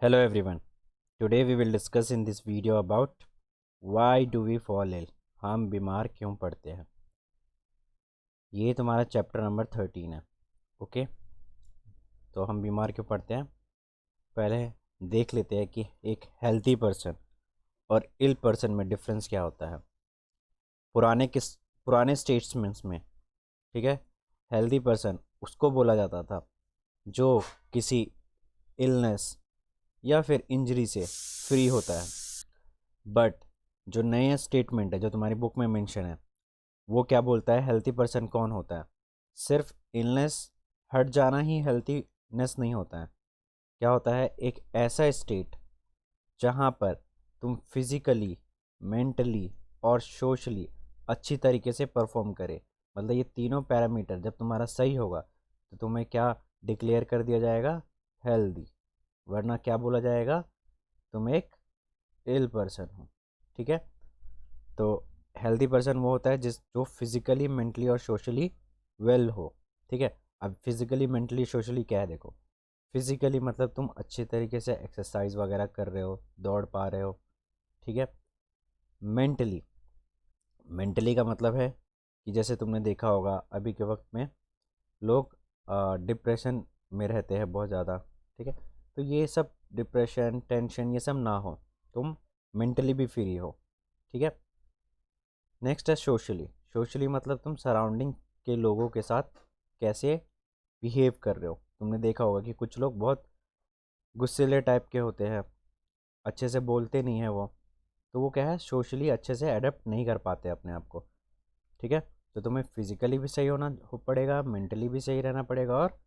Hello everyone. Today we will discuss in this video about why do we fall ill. हम बीमार क्यों पड़ते हैं. ये तुम्हारा चैप्टर नंबर 13 है. ओके, तो हम बीमार क्यों पड़ते हैं पहले देख लेते हैं कि एक हेल्थी पर्सन और इल पर्सन में डिफरेंस क्या होता है. पुराने स्टेट्समेंट्स में, ठीक है, हेल्थी पर्सन उसको बोला जाता था जो किसी इलनेस या फिर इंजरी से फ्री होता है. बट जो नया स्टेटमेंट है जो तुम्हारी बुक में मेंशन है वो क्या बोलता है, हेल्थी पर्सन कौन होता है. सिर्फ इलनेस हट जाना ही हेल्थीनेस नहीं होता है. क्या होता है, एक ऐसा स्टेट जहाँ पर तुम फिजिकली, मेंटली और सोशली अच्छी तरीके से परफॉर्म करे. मतलब ये तीनों पैरामीटर जब तुम्हारा सही होगा तो तुम्हें क्या डिक्लेयर कर दिया जाएगा, हेल्दी. वरना क्या बोला जाएगा, तुम एक इल पर्सन हो. ठीक है, तो हेल्दी पर्सन वो होता है जो फिजिकली, मेंटली और सोशली वेल हो. ठीक है, अब फिजिकली, मेंटली, सोशली क्या है, देखो. फिजिकली मतलब तुम अच्छे तरीके से एक्सरसाइज वगैरह कर रहे हो, दौड़ पा रहे हो. ठीक है. मेंटली, मेंटली का मतलब है कि जैसे तुमने देखा होगा अभी के वक्त में लोग डिप्रेशन में रहते हैं बहुत ज़्यादा. ठीक है, तो ये सब डिप्रेशन, टेंशन ये सब ना हो, तुम मेंटली भी फ्री हो. ठीक है. नेक्स्ट है सोशली. सोशली मतलब तुम सराउंडिंग के लोगों के साथ कैसे बिहेव कर रहे हो. तुमने देखा होगा कि कुछ लोग बहुत गुस्सेले टाइप के होते हैं, अच्छे से बोलते नहीं हैं वो, तो वो क्या है, सोशली अच्छे से अडेप्ट नहीं कर पाते अपने आप को. ठीक है, तो तुम्हें फिजिकली भी सही होना हो पड़ेगा, मेंटली भी सही रहना पड़ेगा और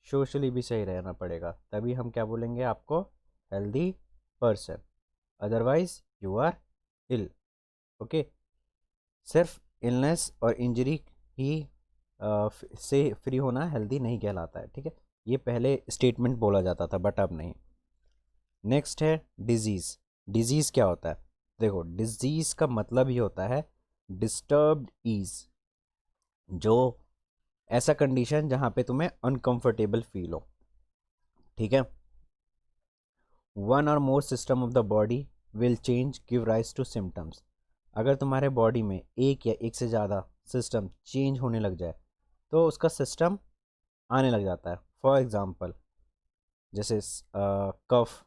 सोशली भी सही रहना पड़ेगा, तभी हम क्या बोलेंगे आपको, healthy person. Otherwise you are ill. Okay, सिर्फ इलनेस और इंजरी ही से फ्री होना हेल्दी नहीं कहलाता है. ठीक है, ये पहले स्टेटमेंट बोला जाता था बट अब नहीं. नेक्स्ट है डिजीज़. डिजीज़ क्या होता है, देखो, डिजीज़ का मतलब ही होता है डिस्टर्ब्ड ईज. जो ऐसा कंडीशन जहाँ पे तुम्हें अनकंफर्टेबल फील हो. ठीक है. One or more system of the body will change give rise to symptoms. अगर तुम्हारे बॉडी में एक या एक से ज़्यादा सिस्टम चेंज होने लग जाए तो उसका सिस्टम आने लग जाता है. फॉर एग्ज़ाम्पल जैसे कफ,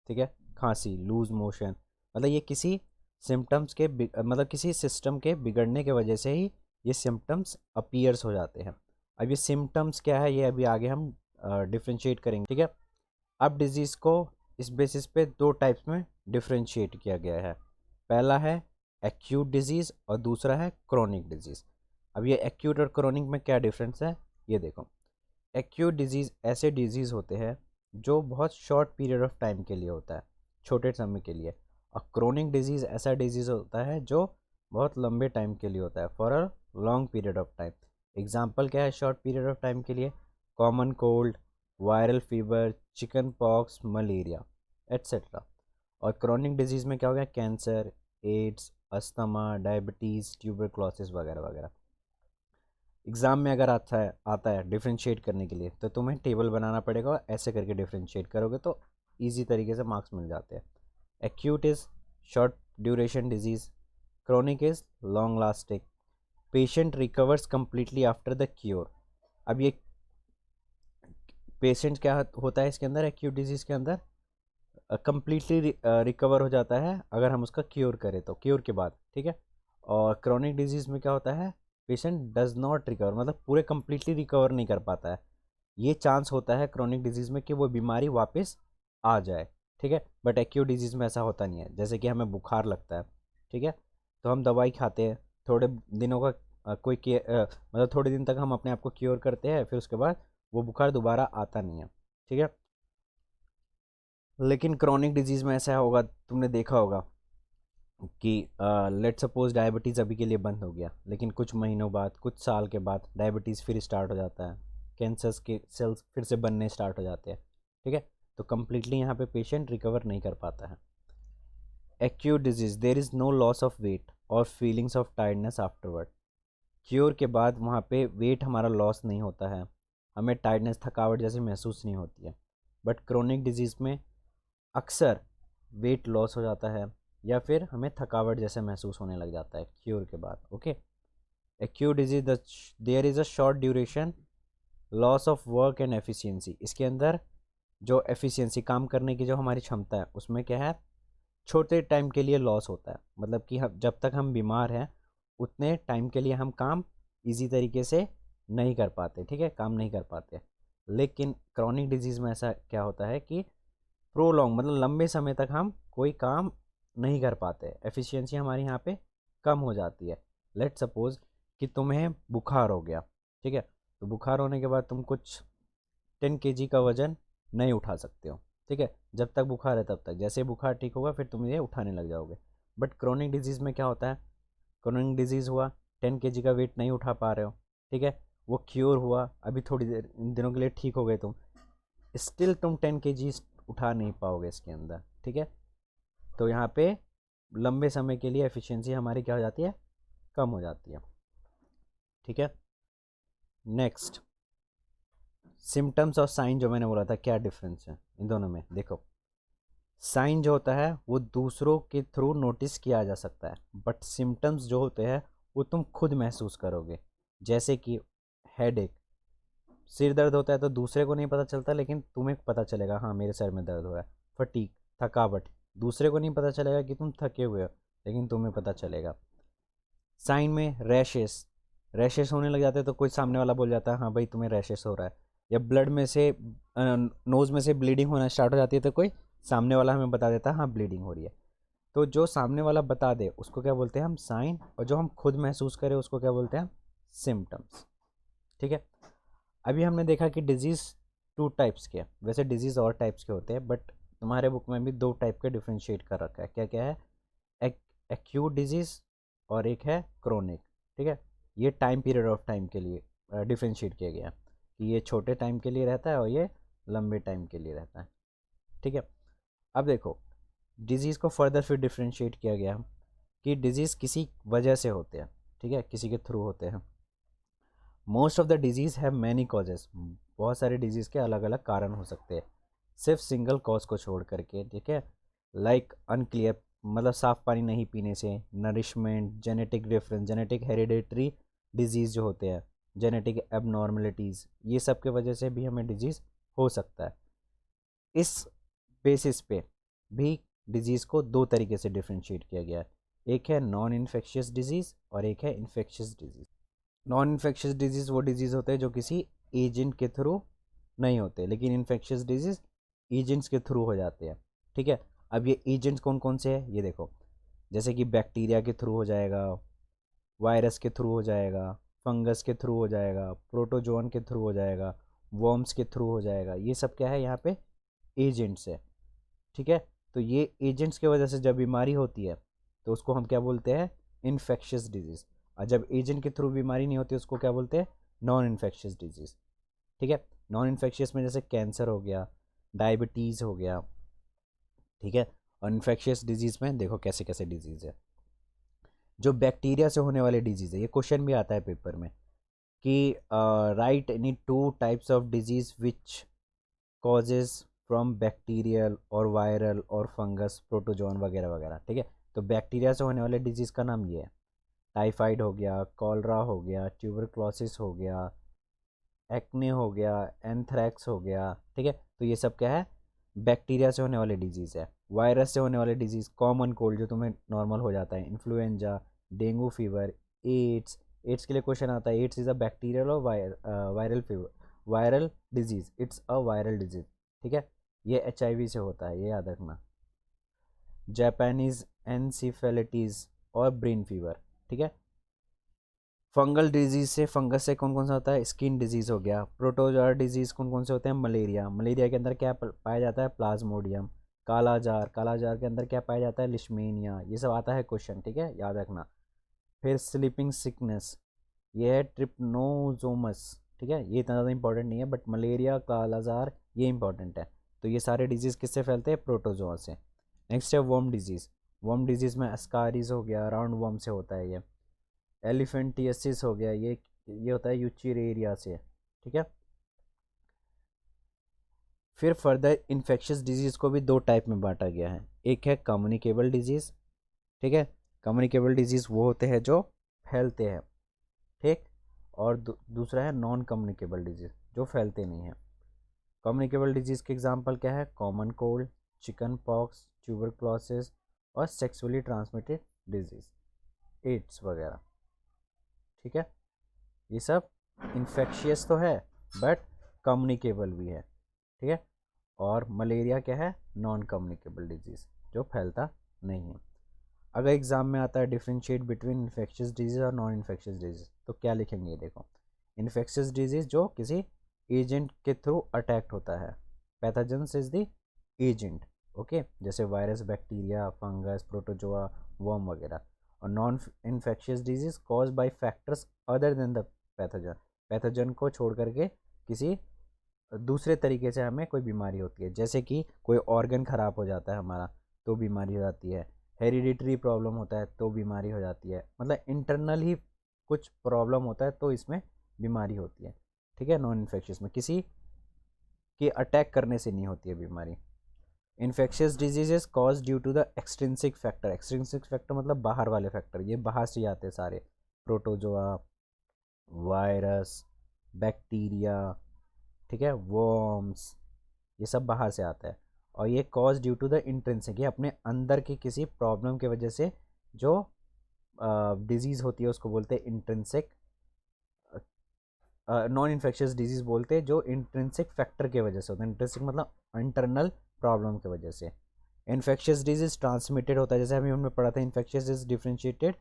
ठीक है, खांसी, लूज मोशन, मतलब ये किसी सिम्टम्स के मतलब किसी सिस्टम के बिगड़ने के वजह से ही ये सिम्टम्स अपीयर्स हो जाते हैं. अब ये सिम्टम्स क्या है ये अभी आगे हम डिफ्रेंशिएट करेंगे. ठीक है, अब डिजीज़ को इस बेसिस पे दो टाइप्स में डिफ्रेंशिएट किया गया है. पहला है एक्यूट डिजीज़ और दूसरा है क्रोनिक डिजीज़. अब ये एक्यूट और क्रोनिक में क्या डिफरेंस है ये देखो. एक्यूट डिजीज़ ऐसे डिजीज़ होते हैं जो बहुत शॉर्ट पीरियड ऑफ टाइम के लिए होता है, छोटे समय के लिए. और क्रोनिक डिजीज़ ऐसा डिजीज़ होता है जो बहुत लंबे टाइम के लिए होता है, for a long period of time. Example क्या है शॉर्ट पीरियड ऑफ टाइम के लिए, common cold, viral fever, chicken pox, malaria etcetera. और क्रोनिक डिजीज़ में क्या हो गया, cancer, AIDS, asthma, diabetes, tuberculosis वगैरह वगैरह. एग्ज़ाम में अगर आता है डिफरेंशिएट करने के लिए तो तुम्हें टेबल बनाना पड़ेगा और ऐसे करके डिफरेंशिएट करोगे तो इजी तरीके से मार्क्स मिल जाते हैं. Acute is short duration disease, chronic is long lasting. Patient recovers completely after the cure. अब ये पेशेंट क्या होता है इसके अंदर, एक्यूट डिजीज़ के अंदर कम्प्लीटली रिकवर हो जाता है अगर हम उसका क्योर करें तो, क्योर के बाद. ठीक है, और क्रोनिक डिजीज़ में क्या होता है, पेशेंट डज नॉट रिकवर, मतलब पूरे कम्प्लीटली रिकवर नहीं कर पाता है. ये चांस होता है क्रोनिक डिजीज़ में कि वो बीमारी वापस आ जाए. ठीक है, बट एक्यूट डिजीज़ में ऐसा होता नहीं है. जैसे कि हमें बुखार लगता है, ठीक है, तो हम दवाई खाते हैं, थोड़े दिनों का मतलब थोड़े दिन तक हम अपने आप को क्योर करते हैं, फिर उसके बाद वो बुखार दोबारा आता नहीं है. ठीक है, लेकिन क्रोनिक डिजीज़ में ऐसा होगा, तुमने देखा होगा कि लेट सपोज डायबिटीज़ अभी के लिए बंद हो गया, लेकिन कुछ महीनों बाद, कुछ साल के बाद डायबिटीज़ फिर स्टार्ट हो जाता है, कैंसर्स के सेल्स फिर से बनने स्टार्ट हो जाते हैं. ठीक है, तो कम्प्लीटली यहाँ पे पेशेंट रिकवर नहीं कर पाता है. Acute disease, there is no loss of weight और feelings of tiredness afterward. Cure के बाद वहाँ पे वेट हमारा लॉस नहीं होता है, हमें टायर्डनेस, थकावट जैसी महसूस नहीं होती है. बट क्रोनिक डिजीज़ में अक्सर वेट लॉस हो जाता है या फिर हमें थकावट जैसे महसूस होने लग जाता है क्यूर के बाद। Okay, acute disease there is a short duration loss of work and efficiency. इसके अंदर जो एफिशिएंसी, काम करने की जो हमारी क्षमता है, उसमें क्या है, छोटे टाइम के लिए लॉस होता है। मतलब कि हम जब तक हम बीमार हैं उतने टाइम के लिए हम काम इजी तरीके से नहीं कर पाते, ठीक है, काम नहीं कर पाते। लेकिन क्रॉनिक डिजीज़ में ऐसा क्या होता है कि प्रोलॉन्ग, मतलब लंबे समय तक हम कोई काम नहीं कर पाते, एफिशिएंसी हमारी यहाँ पे कम हो जाती है। लेट सपोज कि तुम्हें बुखार हो गया, ठीक है, तो बुखार होने के बाद तुम कुछ 10 kg का वजन नहीं उठा सकते हो, ठीक है, जब तक बुखार है तब तक। जैसे बुखार ठीक होगा फिर तुम ये उठाने लग जाओगे। बट क्रोनिक डिजीज़ में क्या होता है, क्रोनिक डिजीज़ हुआ, 10 kg का वेट नहीं उठा पा रहे हो, ठीक है, वो क्योर हुआ, अभी थोड़ी देर इन दिनों के लिए ठीक हो गए तुम, स्टिल तुम 10 kg उठा नहीं पाओगे इसके अंदर, ठीक है। तो यहाँ पे लंबे समय के लिए एफिशिएंसी हमारी क्या हो जाती है, कम हो जाती है, ठीक है। नेक्स्ट, सिम्टम्स और साइन, जो मैंने बोला था क्या डिफरेंस है इन दोनों में, देखो। साइन जो होता है वो दूसरों के थ्रू नोटिस किया जा सकता है, बट सिम्टम्स जो होते हैं वो तुम खुद महसूस करोगे। जैसे कि हेडेक, सिर दर्द होता है तो दूसरे को नहीं पता चलता, लेकिन तुम्हें पता चलेगा हाँ मेरे सर में दर्द हो रहा है। फटीक, थकावट, दूसरे को नहीं पता चलेगा कि तुम थके हुए हो, लेकिन तुम्हें पता चलेगा। साइन में रैशेस, रैशेस होने लग जाते हैं तो कोई सामने वाला बोल जाता है हाँ भाई तुम्हें रैशेस हो रहा है। या ब्लड में से नोज़ में से ब्लीडिंग होना स्टार्ट हो जाती है तो कोई सामने वाला हमें बता देता है हाँ ब्लीडिंग हो रही है। तो जो सामने वाला बता दे उसको क्या बोलते हैं हम, साइन, और जो हम खुद महसूस करें उसको क्या बोलते हैं, सिम्टम्स, ठीक है। अभी हमने देखा कि डिजीज़ 2 टाइप्स के हैं। वैसे डिजीज़ और टाइप्स के होते हैं, बट तुम्हारे बुक में भी 2 टाइप के डिफ्रेंशिएट कर रखा है। क्या क्या है, एक्यूट डिजीज़ और एक है क्रोनिक, ठीक है। ये टाइम पीरियड ऑफ टाइम के लिए डिफ्रेंशिएट किया गया है कि ये छोटे टाइम के लिए रहता है और ये लंबे टाइम के लिए रहता है, ठीक है। अब देखो, डिजीज़ को फर्दर फिर डिफ्रेंशिएट किया गया कि डिजीज़ किसी वजह से होते हैं, ठीक है, किसी के थ्रू होते हैं। Most of the disease have many causes, बहुत सारे डिजीज़ के अलग अलग कारण हो सकते हैं, सिर्फ सिंगल कॉज को छोड़ करके, ठीक है। लाइक अनक्लियर, मतलब साफ़ पानी नहीं पीने से, nourishment, genetic difference, genetic hereditary disease जो होते हैं, जेनेटिक एबनॉर्मलिटीज़, ये सब के वजह से भी हमें डिजीज़ हो सकता है। इस बेसिस पे भी डिजीज़ को 2 तरीके से डिफ्रेंशिएट किया गया है। एक है नॉन इन्फेक्शियस डिजीज़ और एक है infectious disease. Non infectious disease वो डिजीज़ होते हैं जो किसी एजेंट के थ्रू नहीं होते, लेकिन इन्फेक्शियस डिजीज़ एजेंट्स के थ्रू हो जाते हैं, ठीक है। अब ये एजेंट्स कौन कौन से हैं ये देखो, जैसे कि बैक्टीरिया के थ्रू हो जाएगा, वायरस के थ्रू हो जाएगा, फंगस के थ्रू हो जाएगा, प्रोटोजोन के थ्रू हो जाएगा, वर्म्स के थ्रू हो जाएगा। ये सब क्या है यहाँ पे, एजेंट्स है, ठीक है। तो ये एजेंट्स की वजह से जब बीमारी होती है तो उसको हम क्या बोलते हैं, इन्फेक्शियस डिजीज़। और जब एजेंट के थ्रू बीमारी नहीं होती उसको क्या बोलते हैं, नॉन इन्फेक्शियस डिजीज़, ठीक है। नॉन इन्फेक्शियस में जैसे कैंसर हो गया, डायबिटीज़ हो गया, ठीक है। और इन्फेक्शियस डिजीज़ में देखो कैसे कैसे डिजीज़ है। जो बैक्टीरिया से होने वाले डिजीज़ है, ये क्वेश्चन भी आता है पेपर में कि right any 2 types of disease which causes from bacterial और वायरल और फंगस, प्रोटोजोन वगैरह वगैरह, ठीक है। तो बैक्टीरिया से होने वाले डिजीज़ का नाम ये है, टाइफाइड हो गया, कॉलरा हो गया, ट्यूबरक्लोसिस हो गया, एक्ने हो गया, एंथ्रैक्स हो गया, ठीक है। तो ये सब क्या है, बैक्टीरिया से होने वाले डिजीज़ है। वायरस से होने वाले डिजीज़, कॉमन कोल्ड जो तुम्हें नॉर्मल हो जाता है, influenza, dengue fever, AIDS. AIDS के लिए क्वेश्चन आता है, एड्स इज़ अ बैक्टीरियल और viral fever, viral disease, it's a viral disease, ठीक है। ये HIV से होता है, ये याद रखना। जापानीज़ एनसीफेलिटीज़ और ब्रेन फीवर, ठीक है। फंगल डिजीज से, फंगस से कौन कौन सा होता है, स्किन डिजीज़ हो गया। प्रोटोजोआ डिजीज़ कौन कौन से होते हैं, मलेरिया, मलेरिया के अंदर क्या पाया जाता है, प्लाज्मोडियम। कालाजार, कालाजार के अंदर क्या पाया जाता है, लिश्मेनिया। ये सब आता है क्वेश्चन, ठीक है, याद रखना। फिर स्लीपिंग सिकनेस, ये है ट्रिपनोजोमस, ठीक है, ये इतना ज़्यादा इंपॉर्टेंट नहीं है, बट मलेरिया, कालाजार ये इंपॉर्टेंट है। तो ये सारे डिजीज़ किससे फैलते हैं, प्रोटोजोआ से। नेक्स्ट है वर्म डिजीज़, वर्म डिजीज़ में अस्कारीज हो गया, राउंड वर्म से होता है ये। एलिफेंटियसिस हो गया, ये होता है यूचेरिया से, ठीक है। फिर फर्दर इन्फेक्शियस डिजीज़ को भी दो टाइप में बांटा गया है। एक है कम्युनिकेबल डिजीज़, ठीक है। कम्युनिकेबल डिजीज़ वो होते हैं जो फैलते हैं, ठीक। और दूसरा है नॉन कम्युनिकेबल डिजीज़ जो फैलते नहीं हैं। कम्युनिकेबल डिजीज़ के एग्जांपल क्या है? Common cold, chicken pox, tuberculosis और सेक्सुअली ट्रांसमिटेड डिजीज़, एड्स वगैरह, ठीक है। ये सब इन्फेक्शियस तो है बट कम्युनिकेबल भी है, ठीक है। और मलेरिया क्या है? नॉन कम्युनिकेबल डिजीज़ जो फैलता नहीं है। अगर एग्जाम में आता है डिफरेंशिएट बिटवीन इन्फेक्शियस डिजीज़ और नॉन इन्फेक्शियस डिजीज़, तो क्या लिखेंगे? देखो, इन्फेक्शियस डिजीज़ जो किसी एजेंट के थ्रू अटैक्ट होता है, pathogens is the agent, okay, जैसे virus, bacteria, fungus, protozoa, worm वगैरह। और non infectious disease cause by factors other than the pathogen, pathogen को छोड़ करके किसी दूसरे तरीके से हमें कोई बीमारी होती है, जैसे कि कोई ऑर्गन ख़राब हो जाता है हमारा तो बीमारी हो जाती है, हेरिडिटरी प्रॉब्लम होता है तो बीमारी हो जाती है, मतलब इंटरनल ही कुछ प्रॉब्लम होता है तो इसमें बीमारी होती है, ठीक है। नॉन इन्फेक्शियस में किसी के अटैक करने से नहीं होती है बीमारी। Infectious diseases cause due to the extrinsic factor, extrinsic factor मतलब बाहर वाले फैक्टर, ये बाहर से आते हैं सारे, प्रोटोजोआ, वायरस, बैक्टीरिया, ठीक है, वर्म्स, ये सब बाहर से आता है। और ये cause due to the intrinsic, ये अपने अंदर की किसी प्रॉब्लम की वजह से जो डिजीज़ होती है उसको बोलते हैं इंट्रिंसिक। नॉन इन्फेक्शियस डिजीज़ बोलते हैं जो इंट्रिंसिक फैक्टर की वजह से होता है, इंट्रिंसिक मतलब इंटरनल प्रॉब्लम की वजह से। इन्फेक्शियस डिजीज़ ट्रांसमिटेड होता है, जैसे अभी हमने पढ़ा था, infectious is differentiated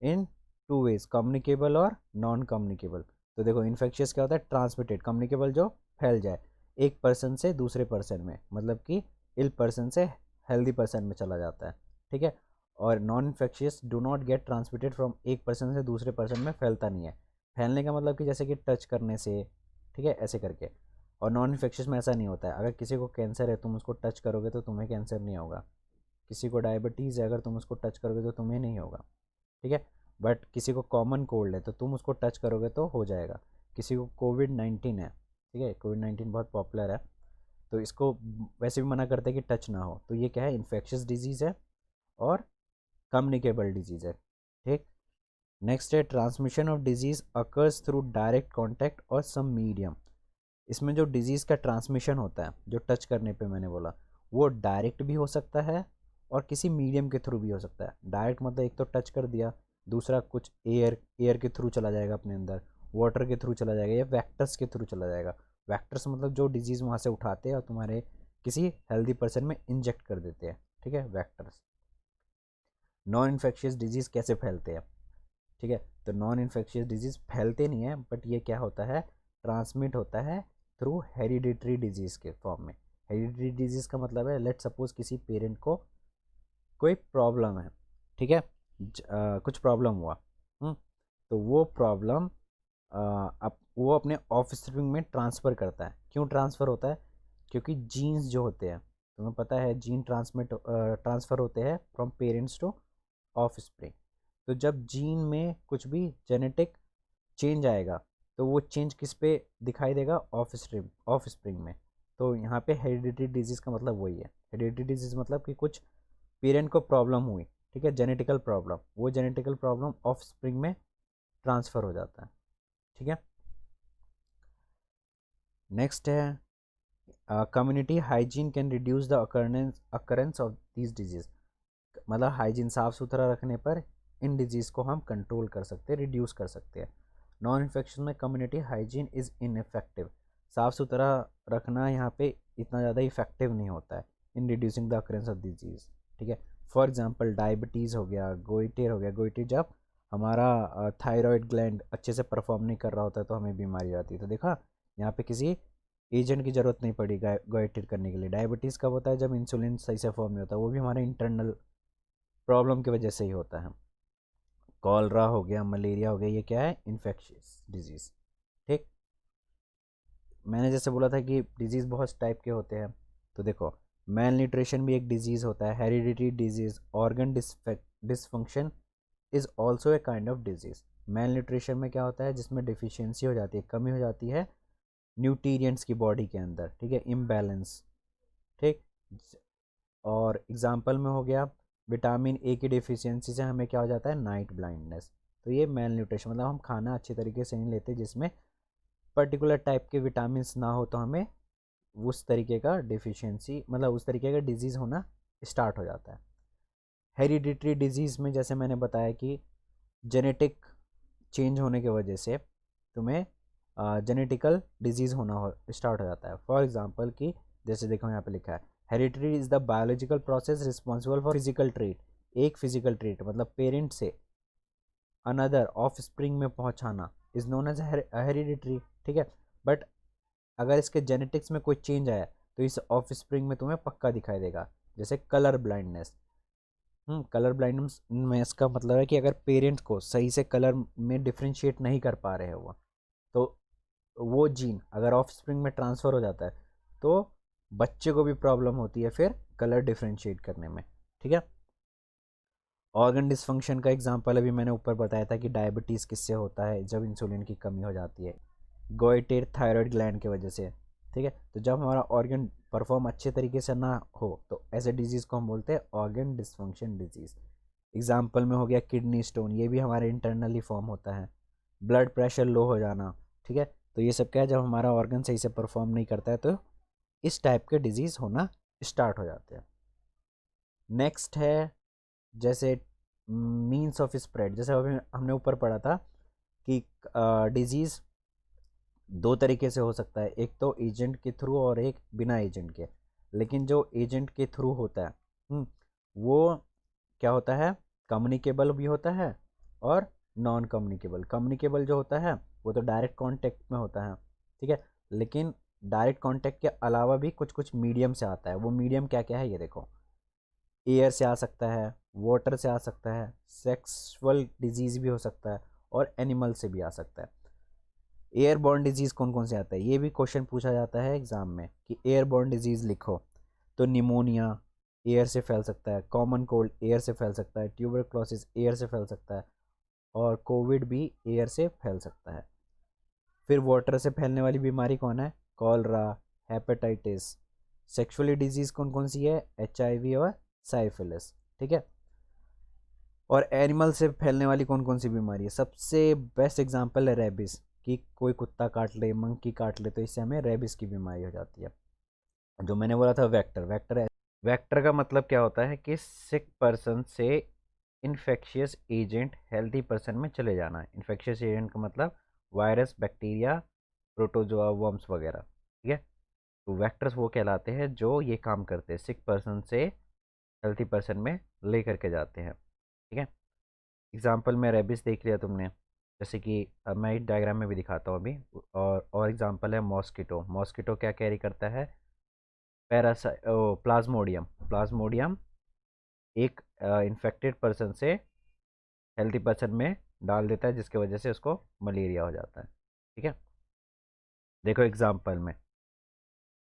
in two ways, communicable और नॉन कम्युनिकेबल। तो देखो, इन्फेक्शियस क्या होता है? ट्रांसमिटेड, कम्युनिकेबल जो फैल जाए एक पर्सन से दूसरे पर्सन में, मतलब कि इल पर्सन से हेल्दी पर्सन में चला जाता है, ठीक है। और non infectious do not gate transmitted from एक पर्सन से दूसरे पर्सन में, फैलता नहीं है। फैलने का मतलब कि जैसे कि टच करने से, ठीक है, ऐसे करके। और नॉन इन्फेक्शियस में ऐसा नहीं होता है, अगर किसी को कैंसर है तुम उसको टच करोगे तो तुम्हें कैंसर नहीं होगा, किसी को डायबिटीज़ है अगर तुम उसको टच करोगे तो तुम्हें नहीं होगा, ठीक है। बट किसी को कॉमन कोल्ड है तो तुम उसको टच करोगे तो हो जाएगा। किसी को कोविड-19 है, ठीक है, कोविड-19 बहुत पॉपुलर है, तो इसको वैसे भी मना करते हैं कि टच ना हो, तो ये क्या है? इन्फेक्शियस डिजीज़ है और कम्युनिकेबल डिजीज़ है, ठीक। नेक्स्ट है transmission of disease occurs through direct contact और सम मीडियम। इसमें जो डिजीज़ का ट्रांसमिशन होता है, जो टच करने पे मैंने बोला, वो डायरेक्ट भी हो सकता है और किसी मीडियम के थ्रू भी हो सकता है। डायरेक्ट मतलब एक तो टच कर दिया, दूसरा कुछ एयर के थ्रू चला जाएगा अपने अंदर, वाटर के थ्रू चला जाएगा या वैक्टर्स के थ्रू चला जाएगा। वैक्टर्स मतलब जो डिजीज़ वहाँ से उठाते हैं और तुम्हारे किसी हेल्दी पर्सन में इंजेक्ट कर देते हैं, ठीक है, वैक्टर्स। नॉन इन्फेक्शियस डिजीज़ कैसे फैलते हैं? ठीक है, तो नॉन इन्फेक्शियस डिजीज़ फैलते नहीं है, बट ये क्या होता है? ट्रांसमिट होता है थ्रू हेरिडिटरी डिजीज़ के फॉर्म में। हेरिडिटरी डिजीज़ का मतलब है, लेट सपोज किसी पेरेंट को कोई प्रॉब्लम है, ठीक है, कुछ प्रॉब्लम हुआ, तो वो प्रॉब्लम अब वो अपने ऑफस्प्रिंग में ट्रांसफ़र करता है। क्यों ट्रांसफ़र होता है? क्योंकि जीन्स जो होते हैं, तुम्हें पता है जीन ट्रांसफ़र होते हैं फ्रॉम पेरेंट्स टू ऑफस्प्रिंग। तो जब जीन में कुछ भी जेनेटिक चेंज आएगा तो वो चेंज किस पे दिखाई देगा? ऑफ स्प्रिंग में। तो यहाँ पे हेरिडिटरी डिजीज़ का मतलब वही है। हेरिडिटरी डिजीज़ मतलब कि कुछ पेरेंट को प्रॉब्लम हुई, ठीक है, जेनेटिकल प्रॉब्लम, वो जेनेटिकल प्रॉब्लम ऑफ स्प्रिंग में ट्रांसफ़र हो जाता है, ठीक है। नेक्स्ट है community hygiene can reduce the occurrence of this disease. मतलब हाइजीन, साफ़ सुथरा रखने पर इन डिजीज़ को हम कंट्रोल कर सकते हैं, रिड्यूस कर सकते हैं। नॉन इन्फेक्शन में कम्युनिटी हाइजीन इज़ इनफेक्टिव। साफ़ सुथरा रखना यहाँ पे इतना ज़्यादा इफेक्टिव नहीं होता है in reducing the occurrence of disease, ठीक है। फॉर एग्जांपल डायबिटीज़ हो गया, गोइटर हो गया। गोइटर जब हमारा थायराइड ग्लैंड अच्छे से परफॉर्म नहीं कर रहा होता है तो हमें बीमारी आती है। तो देखा, यहाँ पे किसी एजेंट की ज़रूरत नहीं पड़ी गोइटर करने के लिए। डायबिटीज़ कब होता है? जब इंसुलिन सही से फॉर्म नहीं होता, वो भी हमारे इंटरनल प्रॉब्लम की वजह से ही होता है। कॉलरा हो गया, मलेरिया हो गया, ये क्या है? इन्फेक्शियस डिजीज़, ठीक। मैंने जैसे बोला था कि डिजीज़ बहुत टाइप के होते हैं, तो देखो, मेल न्यूट्रिशन भी एक डिजीज़ होता है, hereditary disease, organ dysfunction is also a kind of disease. Mail nutrition में क्या होता है? जिसमें डिफिशियंसी हो जाती है, कमी हो जाती है न्यूट्रिएंट्स की बॉडी के अंदर, ठीक है, इम्बैलेंस, ठीक। और एग्जाम्पल में हो गया विटामिन ए की डिफिशियंसी से हमें क्या हो जाता है, नाइट ब्लाइंडनेस। तो ये मेल न्यूट्रिशन मतलब हम खाना अच्छे तरीके से नहीं लेते जिसमें पर्टिकुलर टाइप के विटामिन ना हो, तो हमें उस तरीके का डिफिशियंसी मतलब उस तरीके का डिजीज़ होना स्टार्ट हो जाता है। हेरिडिटरी डिजीज़ में जैसे मैंने बताया कि जेनेटिक चेंज होने की वजह से तुम्हें जेनेटिकल डिजीज़ होना स्टार्ट हो जाता है। फॉर एग्जांपल कि जैसे देखो यहाँ पे लिखा है hereditary is the biological process responsible for physical trait. एक फिजिकल ट्रेट मतलब पेरेंट से अनदर ऑफ स्प्रिंग में पहुँचाना इज नोन एज हेरिडिटरी, ठीक है। बट अगर इसके जेनेटिक्स में कोई चेंज आया तो इस ऑफ स्प्रिंग में तुम्हें पक्का दिखाई देगा। जैसे कलर ब्लाइंडनेस, कलर ब्लाइंडनेस में इसका मतलब है कि अगर पेरेंट्स को सही से कलर में डिफ्रेंशिएट नहीं कर पा रहे हैं वो, तो वो जीन अगर ऑफ स्प्रिंग में ट्रांसफ़र हो जाता है तो बच्चे को भी प्रॉब्लम होती है फिर कलर डिफ्रेंशिएट करने में, ठीक है। ऑर्गन डिसफंक्शन का एग्जांपल अभी मैंने ऊपर बताया था कि डायबिटीज़ किससे होता है, जब इंसुलिन की कमी हो जाती है गोइटेड थायराइड ग्लैंड की वजह से, ठीक है। तो जब हमारा ऑर्गन परफॉर्म अच्छे तरीके से ना हो तो ऐसे डिजीज़ को हम बोलते हैं ऑर्गन डिसफंक्शन डिजीज़। एग्जाम्पल में हो गया किडनी स्टोन, ये भी हमारे इंटरनली फॉर्म होता है। ब्लड प्रेशर लो हो जाना, ठीक है। तो ये सब क्या है, जब हमारा ऑर्गन सही से परफॉर्म नहीं करता है तो इस टाइप के डिजीज़ होना स्टार्ट हो जाते हैं। नेक्स्ट है जैसे मीन्स ऑफ स्प्रेड, जैसे अभी हमने ऊपर पढ़ा था कि डिजीज़ दो तरीके से हो सकता है, एक तो एजेंट के थ्रू और एक बिना एजेंट के। लेकिन जो एजेंट के थ्रू होता है वो क्या होता है, कम्युनिकेबल भी होता है और नॉन कम्युनिकेबल। कम्युनिकेबल जो होता है वो तो डायरेक्ट कांटेक्ट में होता है, ठीक है। लेकिन डायरेक्ट कांटेक्ट के अलावा भी कुछ कुछ मीडियम से आता है। वो मीडियम क्या क्या है ये देखो, एयर से आ सकता है, वाटर से आ सकता है, सेक्सुअल डिजीज़ भी हो सकता है और एनिमल से भी आ सकता है। एयरबॉर्न डिजीज़ कौन कौन से आता है, ये भी क्वेश्चन पूछा जाता है एग्जाम में कि एयरबॉर्न डिजीज़ लिखो। तो निमोनिया एयर से फैल सकता है, कॉमन कोल्ड एयर से फैल सकता है, ट्यूबरक्लोसिस एयर से फैल सकता है और कोविड भी एयर से फैल सकता है। फिर वाटर से फैलने वाली बीमारी कौन है, कॉलरा, हेपेटाइटिस। सेक्सुअली डिजीज़ कौन कौन सी है, HIV और साइफिलिस, ठीक है। और एनिमल से फैलने वाली कौन कौन सी बीमारी है, सबसे बेस्ट एग्जांपल है रेबिस, कि कोई कुत्ता काट ले, मंकी काट ले तो इससे हमें रेबिस की बीमारी हो जाती है। जो मैंने बोला था वेक्टर, वेक्टर का मतलब क्या होता है कि सिक पर्सन से इन्फेक्शियस एजेंट हेल्दी पर्सन में चले जाना। इन्फेक्शियस एजेंट का मतलब वायरस, बैक्टीरिया, प्रोटोजोआ, वर्म्स वगैरह, ठीक है। तो वेक्टर्स वो कहलाते हैं जो ये काम करते हैं, सिक पर्सन से हेल्थी पर्सन में ले करके जाते हैं, ठीक है। एग्जाम्पल में रेबिस देख लिया तुमने, जैसे कि अब मैं एक डायग्राम में भी दिखाता हूँ अभी। और एग्जाम्पल है मॉस्किटो। मॉस्किटो क्या कैरी करता है, प्लाज्मोडियम। प्लाज्मोडियम एक इन्फेक्टेड पर्सन से हेल्थी पर्सन में डाल देता है जिसकी वजह से उसको मलेरिया हो जाता है, ठीक है। देखो एग्जाम्पल में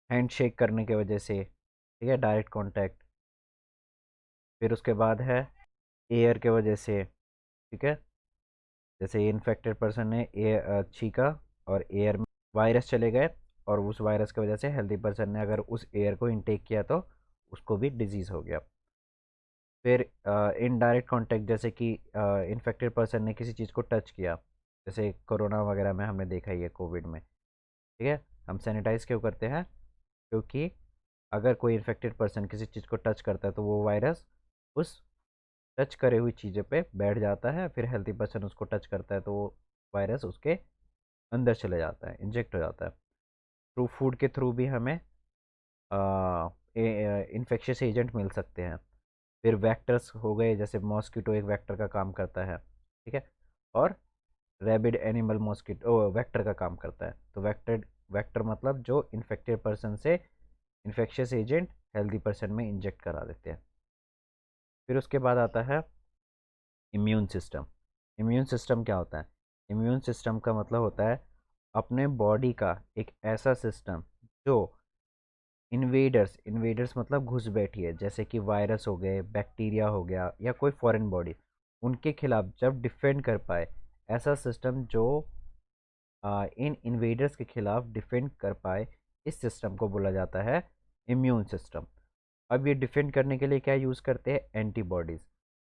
हैंड शेक करने की वजह से, ठीक है, डायरेक्ट कांटेक्ट। फिर उसके बाद है एयर के वजह से, ठीक है, जैसे इन्फेक्टेड पर्सन ने एयर छींका और एयर में वायरस चले गए और उस वायरस की वजह से हेल्दी पर्सन ने अगर उस एयर को इनटेक किया तो उसको भी डिजीज़ हो गया। फिर इनडायरेक्ट कांटेक्ट, जैसे कि इन्फेक्टेड पर्सन ने किसी चीज़ को टच किया, जैसे कोरोना वगैरह में हमने देखा ही है, कोविड में, ठीक है। हम सैनिटाइज क्यों करते हैं, क्योंकि अगर कोई इन्फेक्टेड पर्सन किसी चीज़ को टच करता है तो वो वायरस उस टच करे हुई चीज़ें पे बैठ जाता है, फिर हेल्दी पर्सन उसको टच करता है तो वो वायरस उसके अंदर चले जाता है, इंजेक्ट हो जाता है। थ्रू फूड के थ्रू भी हमें इन्फेक्शियस एजेंट मिल सकते हैं। फिर वेक्टर्स हो गए, जैसे मॉस्किटो एक वेक्टर का काम करता है, ठीक है, और रैबिड एनिमल मॉस्किटो वेक्टर का काम करता है। तो वेक्टर मतलब जो इन्फेक्टेड पर्सन से इन्फेक्शियस एजेंट हेल्दी पर्सन में इंजेक्ट करा देते हैं। फिर उसके बाद आता है इम्यून सिस्टम। इम्यून सिस्टम क्या होता है, इम्यून सिस्टम का मतलब होता है अपने बॉडी का एक ऐसा सिस्टम जो इन्वेडर्स मतलब घुसपैठी है, जैसे कि वायरस हो गए, बैक्टीरिया हो गया या कोई फॉरेन बॉडी, उनके खिलाफ जब डिफेंड कर पाए, ऐसा सिस्टम जो इन इन्वेडर्स के खिलाफ डिफेंड कर पाए, इस सिस्टम को बोला जाता है इम्यून सिस्टम। अब ये डिफेंड करने के लिए क्या यूज़ करते हैं? एंटीबॉडीज़।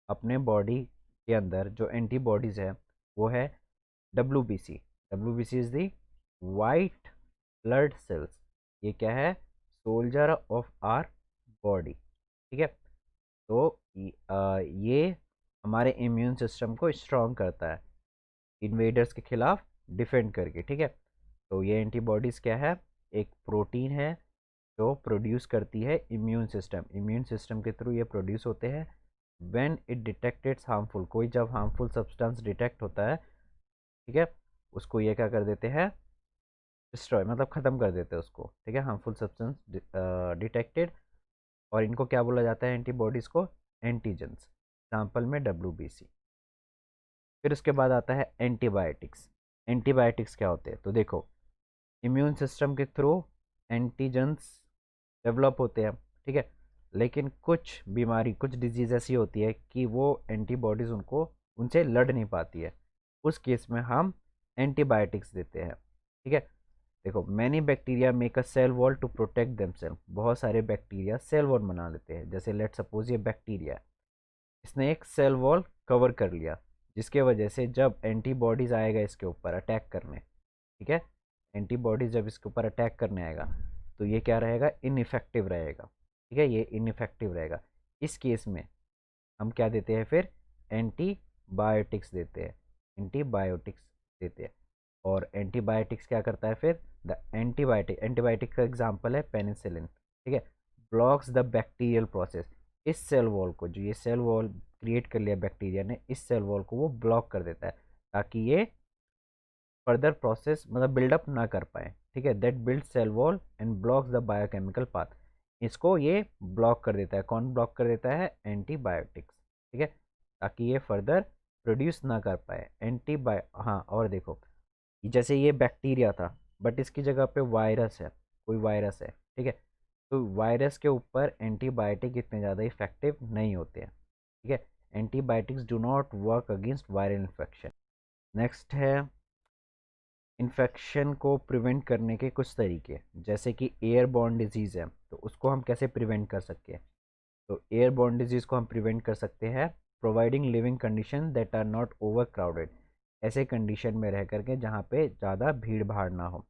अपने बॉडी के अंदर जो एंटीबॉडीज़ है वो है WBC। WBC is the white blood cells. ये क्या है? Soldier of our body. ठीक है। तो ये हमारे इम्यून सिस्टम को स्ट्रॉन्ग करता है इन्वेडर्स के खिलाफ डिफेंड करके। ठीक है। तो ये एंटीबॉडीज़ क्या है? एक प्रोटीन है जो प्रोड्यूस करती है इम्यून सिस्टम। इम्यून सिस्टम के थ्रू ये प्रोड्यूस होते हैं व्हेन इट डिटेक्टेड्स हार्मफुल। कोई जब हार्मफुल सब्सटेंस डिटेक्ट होता है, ठीक है, उसको ये क्या कर देते हैं? डिस्ट्रॉय, मतलब ख़त्म कर देते हैं उसको। ठीक है, हार्मफुल सब्सटेंस डिटेक्टेड। और इनको क्या बोला जाता है? एंटीबॉडीज़ को एंटीजेंस। एग्जाम्पल में WBC। फिर उसके बाद आता है एंटीबायोटिक्स। एंटीबायोटिक्स क्या होते हैं? तो देखो, इम्यून सिस्टम के थ्रू एंटीजेंस डेवलप होते हैं। ठीक है। लेकिन कुछ बीमारी, कुछ डिजीज ऐसी होती है कि वो एंटीबॉडीज़ उनको उनसे लड़ नहीं पाती है। उस केस में हम एंटीबायोटिक्स देते हैं। ठीक है। देखो, many bacteria make a cell wall to protect themselves. बहुत सारे बैक्टीरिया सेल वॉल बना लेते हैं। जैसे लेट सपोज ये बैक्टीरिया है, इसने एक सेल वॉल कवर कर लिया, जिसके वजह से जब एंटीबॉडीज आएगा इसके ऊपर अटैक करने, ठीक है, एंटीबॉडीज जब इसके ऊपर अटैक करने आएगा तो ये क्या रहेगा? इनइफेक्टिव रहेगा। ठीक है, ये इनइफेक्टिव रहेगा। इस केस में हम क्या देते हैं फिर? एंटीबायोटिक्स देते हैं। एंटीबायोटिक्स देते हैं। और एंटीबायोटिक्स क्या करता है फिर? द एंटीबायोटिक, एंटीबायोटिक का एग्जांपल है पेनिसिलिन। ठीक है। Blocks the bacterial process. इस सेल वॉल को, जो ये सेल वॉल क्रिएट कर लिया बैक्टीरिया ने, इस सेल वॉल को वो ब्लॉक कर देता है ताकि ये फर्दर प्रोसेस, मतलब बिल्डअप ना कर पाए। ठीक है, that build cell wall and blocks the biochemical path. इसको ये ब्लॉक कर देता है। कौन ब्लॉक कर देता है? एंटीबायोटिक्स। ठीक है, ताकि ये फर्दर प्रोड्यूस ना कर पाए एंटीबायो। हाँ, और देखो, जैसे ये बैक्टीरिया था बट इसकी जगह पे वायरस है, कोई वायरस है। ठीक है, तो वायरस के ऊपर एंटीबायोटिक इतने ज़्यादा इफेक्टिव नहीं होते हैं। ठीक है, antibiotics do not work against viral infection. Next है इन्फेक्शन को प्रिवेंट करने के कुछ तरीके। जैसे कि एयरबॉर्न डिजीज़ है, तो उसको हम कैसे प्रिवेंट कर सकते हैं? तो एयरबॉर्न डिजीज़ को हम प्रिवेंट कर सकते हैं providing living condition that are not overcrowded. ऐसे कंडीशन में रह करके जहाँ पे ज़्यादा भीड़ भाड़ ना हो।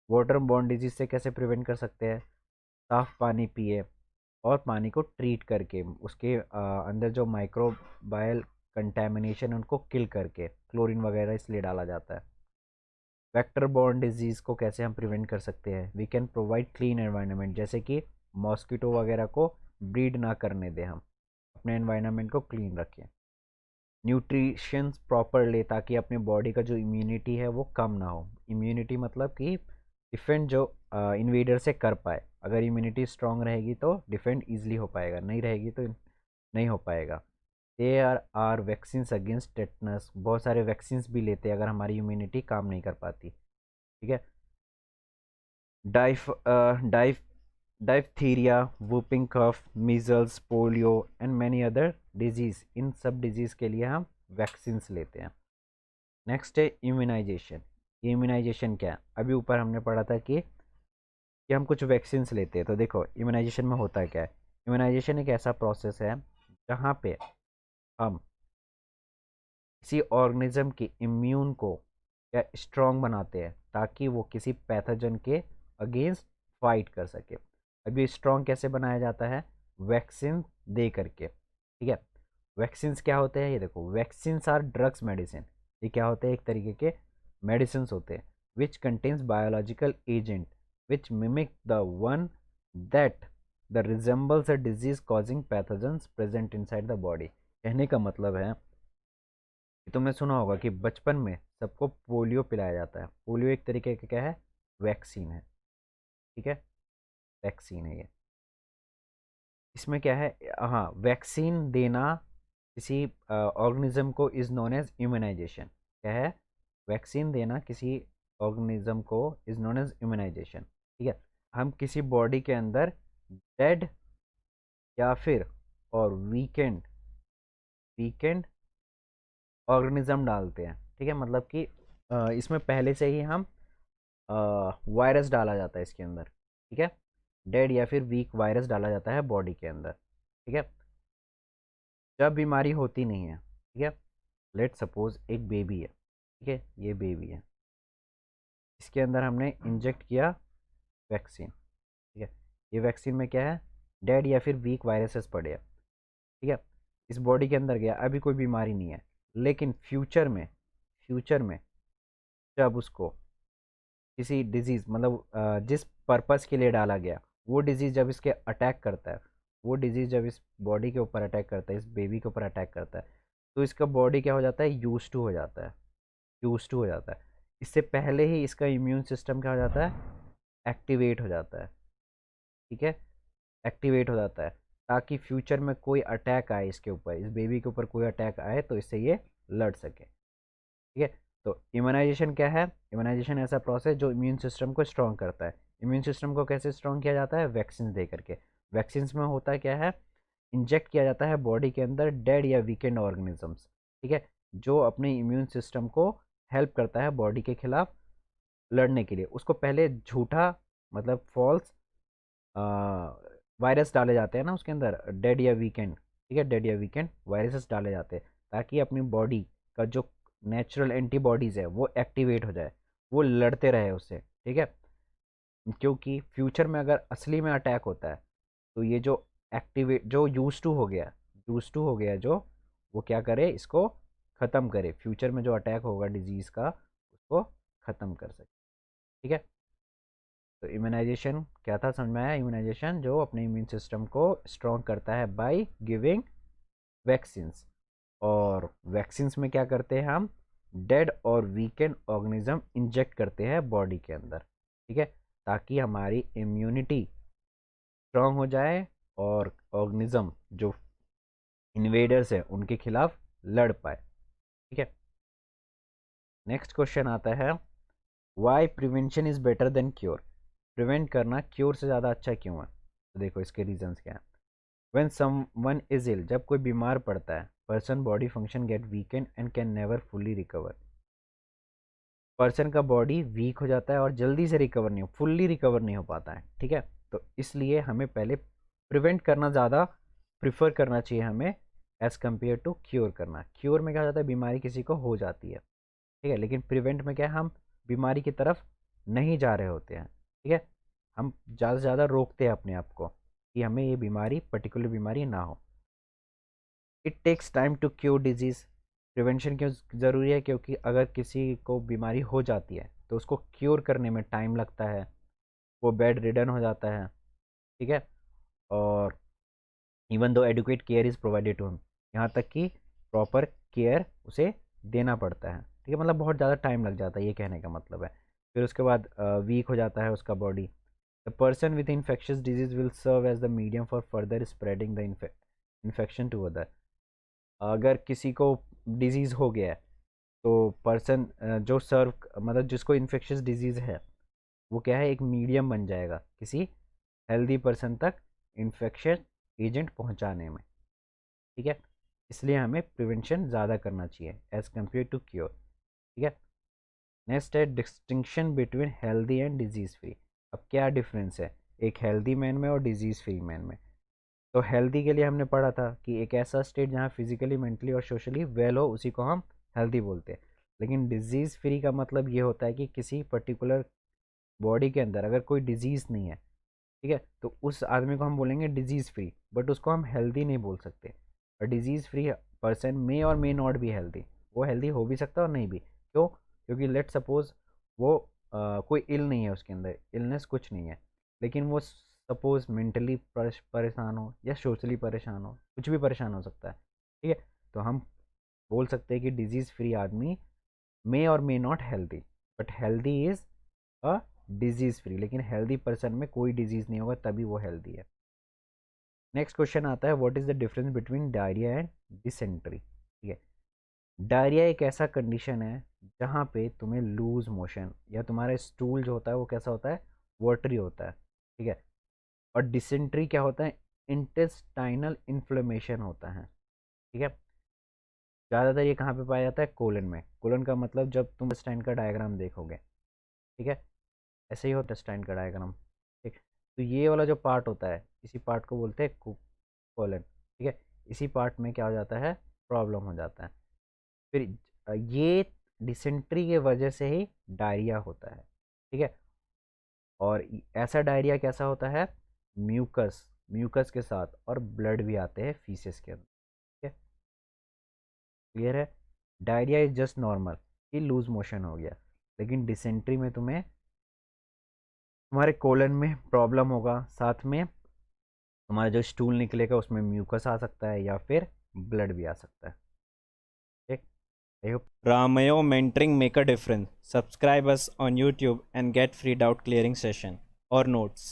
वाटर बॉर्न डिजीज़ से कैसे प्रिवेंट कर सकते हैं? साफ़ पानी पिए और पानी को ट्रीट करके उसके अंदर जो माइक्रोबायल कंटेमिनेशन उनको किल करके, क्लोरीन वगैरह इसलिए डाला जाता है। वेक्टर बॉर्न डिजीज़ को कैसे हम प्रिवेंट कर सकते हैं? We can provide clean environment, जैसे कि मॉस्किटो वगैरह को ब्रीड ना करने दें, हम अपने एनवायरनमेंट को क्लीन रखें। न्यूट्रिशंस प्रॉपर ले ताकि अपने बॉडी का जो इम्यूनिटी है वो कम ना हो। इम्यूनिटी मतलब कि डिफेंड जो इन्वेडर से कर पाए। अगर इम्यूनिटी स्ट्रांग रहेगी तो डिफेंड ईजिली हो पाएगा, नहीं रहेगी तो नहीं हो पाएगा। Are vaccines against tetanus. बहुत सारे वैक्सीन्स भी लेते हैं अगर हमारी इम्यूनिटी काम नहीं कर पाती। ठीक है। Diph diph diphtheria, whooping cough, measles, polio and many other disease, इन सब डिजीज़ के लिए हम वैक्सीन्स लेते हैं। नेक्स्ट है इम्यूनाइजेशन। इम्यूनाइजेशन क्या है? अभी ऊपर हमने पढ़ा था कि हम कुछ वैक्सीन्स लेते हैं। तो देखो, इम्यूनाइजेशन में होता क्या है? इम्यूनाइजेशन एक ऐसा प्रोसेस है जहाँ पे हम किसी ऑर्गेनिज्म की इम्यून को या स्ट्रॉन्ग बनाते हैं ताकि वो किसी पैथोजन के अगेंस्ट फाइट कर सके। अभी स्ट्रॉन्ग कैसे बनाया जाता है? वैक्सीन दे करके। ठीक है, वैक्सीन्स क्या होते हैं? ये देखो, वैक्सीन्स आर ड्रग्स मेडिसिन। ये क्या होते हैं? एक तरीके के मेडिसिन होते हैं which contains biological agent which mimic the one that the resembles a disease causing pathogens present inside the body. कहने का मतलब है, तुमने सुना होगा कि बचपन में सबको पोलियो पिलाया जाता है। पोलियो एक तरीके का क्या है? वैक्सीन है। ठीक है, वैक्सीन है ये। इसमें क्या है? हाँ, वैक्सीन देना किसी ऑर्गेनिज्म को इज नोन एज इम्यूनाइजेशन। क्या है? वैक्सीन देना किसी ऑर्गेनिज्म को इज नोन एज इम्यूनाइजेशन। ठीक है, हम किसी बॉडी के अंदर डेड या फिर और वीकेंड वीकेंड ऑर्गेनिज्म डालते हैं। ठीक है, मतलब कि इसमें पहले से ही हम वायरस डाला जाता है इसके अंदर, ठीक है, डेड या फिर वीक वायरस डाला जाता है बॉडी के अंदर, ठीक है, जब बीमारी होती नहीं है, ठीक है। लेट सपोज एक बेबी है, ठीक है, ये बेबी है, इसके अंदर हमने इंजेक्ट किया वैक्सीन, ठीक है, ये वैक्सीन में क्या है, डेड या फिर वीक वायरसेस पड़े हैं, ठीक है, इस बॉडी के अंदर गया, अभी कोई बीमारी नहीं है, लेकिन फ्यूचर में जब उसको किसी डिजीज़ मतलब जिस पर्पस के लिए डाला गया, वो डिजीज़ जब इसके अटैक करता है, वो डिजीज़ जब इस बॉडी के ऊपर अटैक करता है, इस बेबी के ऊपर अटैक करता है, तो इसका बॉडी क्या हो जाता है, यूज टू हो जाता है, यूज टू हो जाता है। इससे पहले ही इसका इम्यून सिस्टम क्या हो जाता है, एक्टिवेट हो जाता है, ठीक है, एक्टिवेट हो जाता है, ताकि फ्यूचर में कोई अटैक आए इसके ऊपर, इस बेबी के ऊपर कोई अटैक आए तो इससे ये लड़ सके, ठीक है। तो इम्यूनाइजेशन क्या है, इम्यूनाइजेशन ऐसा प्रोसेस जो इम्यून सिस्टम को स्ट्रॉन्ग करता है। इम्यून सिस्टम को कैसे स्ट्रॉन्ग किया जाता है, वैक्सीन दे करके। वैक्सीन में होता क्या है, इंजेक्ट किया जाता है बॉडी के अंदर डेड या वीकेंड ऑर्गेनिजम्स, ठीक है, जो अपने इम्यून सिस्टम को हेल्प करता है बॉडी के खिलाफ लड़ने के लिए। उसको पहले झूठा मतलब फॉल्स वायरस डाले जाते हैं ना उसके अंदर, डेड या वीकेंड, ठीक है, डेड या वीकेंड वायरसेस डाले जाते हैं, ताकि अपनी बॉडी का जो नेचुरल एंटीबॉडीज़ है वो एक्टिवेट हो जाए, वो लड़ते रहे उससे, ठीक है। क्योंकि फ्यूचर में अगर असली में अटैक होता है, तो ये जो एक्टिवेट जो यूज टू हो गया जो, वो क्या करे, इसको ख़त्म करे, फ्यूचर में जो अटैक होगा डिजीज़ का उसको ख़त्म कर सके, ठीक है। तो इम्यूनाइजेशन क्या था, समझ में आया, इम्यूनाइजेशन जो अपने इम्यून सिस्टम को स्ट्रॉन्ग करता है बाय गिविंग वैक्सीन्स। और वैक्सीन्स में क्या करते हैं हम, डेड और वीकेंड ऑर्गेनिज्म इंजेक्ट करते हैं बॉडी के अंदर, ठीक है, ताकि हमारी इम्यूनिटी स्ट्रॉन्ग हो जाए और ऑर्गेनिज्म जो इन्वेडर्स हैं उनके खिलाफ लड़ पाए, ठीक है। नेक्स्ट क्वेश्चन आता है, why prevention is better than cure, prevent करना क्योर से ज़्यादा अच्छा क्यों है। तो देखो इसके रीजंस क्या हैं। व्हेन समवन इज इल, जब कोई बीमार पड़ता है, person body function get weakened and can never fully recover, person का बॉडी वीक हो जाता है और जल्दी से रिकवर नहीं हो, फुल्ली रिकवर नहीं हो पाता है, ठीक है। तो इसलिए हमें पहले प्रिवेंट करना ज़्यादा प्रिफर करना चाहिए हमें, एज़ कम्पेयर टू क्योर करना। क्योर में क्या हो जाता है, बीमारी किसी को हो जाती है, ठीक है, लेकिन प्रिवेंट में क्या है, हम बीमारी की तरफ नहीं जा रहे होते हैं, ठीक है, हम ज़्यादा से ज़्यादा रोकते हैं अपने आप को कि हमें ये बीमारी, पर्टिकुलर बीमारी ना हो। It takes time to cure disease, prevention क्यों ज़रूरी है, क्योंकि अगर किसी को बीमारी हो जाती है तो उसको क्योर करने में टाइम लगता है, वो बेड रिडन हो जाता है, ठीक है, और even though adequate care is provided to him, यहाँ तक कि प्रॉपर केयर उसे देना पड़ता है, ठीक है, मतलब बहुत ज़्यादा टाइम लग जाता है, ये कहने का मतलब है। फिर उसके बाद वीक हो जाता है उसका body. The person with infectious disease will serve as the medium for further spreading the infection to other, अगर किसी को डिजीज़ हो गया है तो पर्सन जो सर्व मतलब जिसको इन्फेक्शियस डिजीज़ है, वो क्या है, एक मीडियम बन जाएगा किसी हेल्दी पर्सन तक इन्फेक्शन एजेंट पहुंचाने में, ठीक है। इसलिए हमें प्रिवेंशन ज़्यादा करना चाहिए एज कम्पेयर टू क्योर, ठीक है। नेक्स्ट है distinction between healthy and disease free. अब क्या डिफरेंस है एक हेल्दी मैन में और डिजीज़ फ्री मैन में। तो हेल्दी के लिए हमने पढ़ा था कि एक ऐसा स्टेट जहाँ फिजिकली, मेंटली और सोशली वेल हो, उसी को हम हेल्दी बोलते हैं। लेकिन डिजीज़ फ्री का मतलब ये होता है कि किसी पर्टिकुलर बॉडी के अंदर अगर कोई डिजीज़ नहीं है, ठीक है, तो उस आदमी को हम बोलेंगे डिजीज़ फ्री, बट उसको हम हेल्दी नहीं बोल सकते। और डिजीज़ फ्री पर्सन मे और मे नॉट बी हेल्दी, वो हेल्दी हो भी सकता है और नहीं भी। क्यों, क्योंकि लेट सपोज वो कोई इल नहीं है, उसके अंदर इलनेस कुछ नहीं है, लेकिन वो सपोज मेंटली परेशान हो या सोशली परेशान हो, कुछ भी परेशान हो सकता है, ठीक है। तो हम बोल सकते हैं कि डिजीज़ फ्री आदमी मे और may not healthy, but healthy is a disease free, लेकिन हेल्दी पर्सन में कोई डिजीज़ नहीं होगा तभी वो हेल्दी है। नेक्स्ट क्वेश्चन आता है, what is the difference between diarrhoea and dysentery, ठीक है। डायरिया एक ऐसा कंडीशन है जहाँ पे तुम्हें लूज मोशन या तुम्हारा स्टूल जो होता है वो कैसा होता है, वाटरी होता है, ठीक है। और डिसेंट्री क्या होता है, इंटेस्टाइनल इन्फ्लेमेशन होता है, ठीक है। ज़्यादातर ये कहाँ पे पाया जाता है, कोलन में। कोलन का मतलब जब तुम स्टाइन का डायग्राम देखोगे, ठीक है, ऐसे ही होता है स्टाइन का डायग्राम, ठीक। तो ये वाला जो पार्ट होता है, इसी पार्ट को बोलते हैं कोलन, ठीक है। इसी पार्ट में क्या हो जाता है, प्रॉब्लम हो जाता है। फिर ये डिसेंट्री के वजह से ही डायरिया होता है, ठीक है। और ऐसा डायरिया कैसा होता है, म्यूकस, म्यूकस के साथ, और ब्लड भी आते हैं फीसेस के अंदर, ठीक है। क्लियर है। डायरिया इज जस्ट नॉर्मल कि लूज मोशन हो गया, लेकिन डिसेंट्री में तुम्हें तुम्हारे कोलन में प्रॉब्लम होगा, साथ में तुम्हारा जो स्टूल निकलेगा उसमें म्यूकस आ सकता है या फिर ब्लड भी आ सकता है, ठीक। I hope Ramayo mentoring make a difference. Subscribe us on YouTube and get free doubt clearing session or notes.